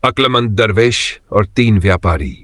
अक्लमंद दरवेश और 3 व्यापारी।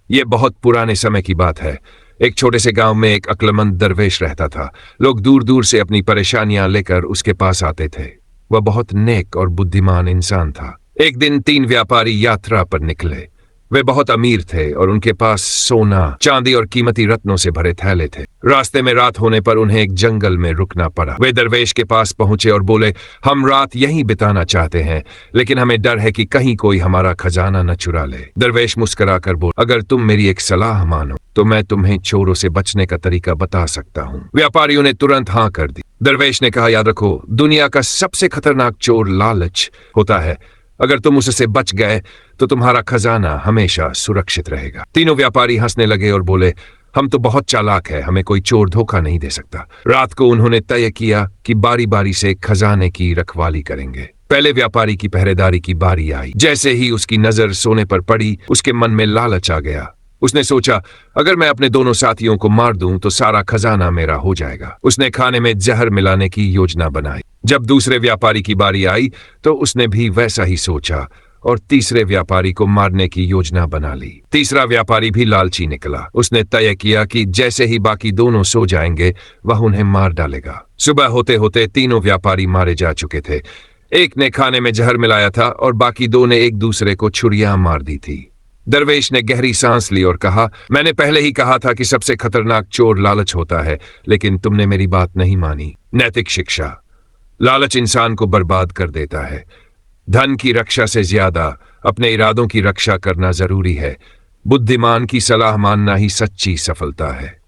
ये बहुत पुराने समय की बात है। एक छोटे से गांव में एक अक्लमंद दरवेश रहता था। लोग दूर दूर से अपनी परेशानियां लेकर उसके पास आते थे। वह बहुत नेक और बुद्धिमान इंसान था। एक दिन 3 व्यापारी यात्रा पर निकले। वे बहुत अमीर थे और उनके पास सोना, चांदी और कीमती रत्नों से भरे थैले थे। रास्ते में रात होने पर उन्हें एक जंगल में रुकना पड़ा। वे दरवेश के पास पहुंचे और बोले, हम रात यहीं बिताना चाहते हैं, लेकिन हमें डर है कि कहीं कोई हमारा खजाना न चुरा ले। दरवेश मुस्कुराकर बोला, अगर तुम मेरी एक सलाह मानो तो मैं तुम्हें चोरों से बचने का तरीका बता सकता हूँ। व्यापारियों ने तुरंत हाँ कर दी। दरवेश ने कहा, याद रखो, दुनिया का सबसे खतरनाक चोर लालच होता है। अगर तुम उससे बच गए तो तुम्हारा खजाना हमेशा सुरक्षित रहेगा। तीनों व्यापारी हंसने लगे और बोले, हम तो बहुत चालाक है, हमें कोई चोर धोखा नहीं दे सकता। रात को उन्होंने तय किया कि बारी बारी से खजाने की रखवाली करेंगे। पहले व्यापारी की पहरेदारी की बारी आई। जैसे ही उसकी नजर सोने पर पड़ी, उसके मन में लालच आ गया। उसने सोचा, अगर मैं अपने दोनों साथियों को मार दूं तो सारा खजाना मेरा हो जाएगा। उसने खाने में जहर मिलाने की योजना बनाई। जब दूसरे व्यापारी की बारी आई तो उसने भी वैसा ही सोचा और तीसरे व्यापारी को मारने की योजना बना ली। तीसरा व्यापारी भी लालची निकला। उसने तय किया कि जैसे ही बाकी दोनों सो जाएंगे वह उन्हें मार डालेगा। सुबह होते होते तीनों व्यापारी मारे जा चुके थे। एक ने खाने में जहर मिलाया था और बाकी 2 ने एक दूसरे को छुरियां मार दी थी। दरवेश ने गहरी सांस ली और कहा, मैंने पहले ही कहा था कि सबसे खतरनाक चोर लालच होता है, लेकिन तुमने मेरी बात नहीं मानी। नैतिक शिक्षा। लालच इंसान को बर्बाद कर देता है। धन की रक्षा से ज्यादा अपने इरादों की रक्षा करना जरूरी है। बुद्धिमान की सलाह मानना ही सच्ची सफलता है।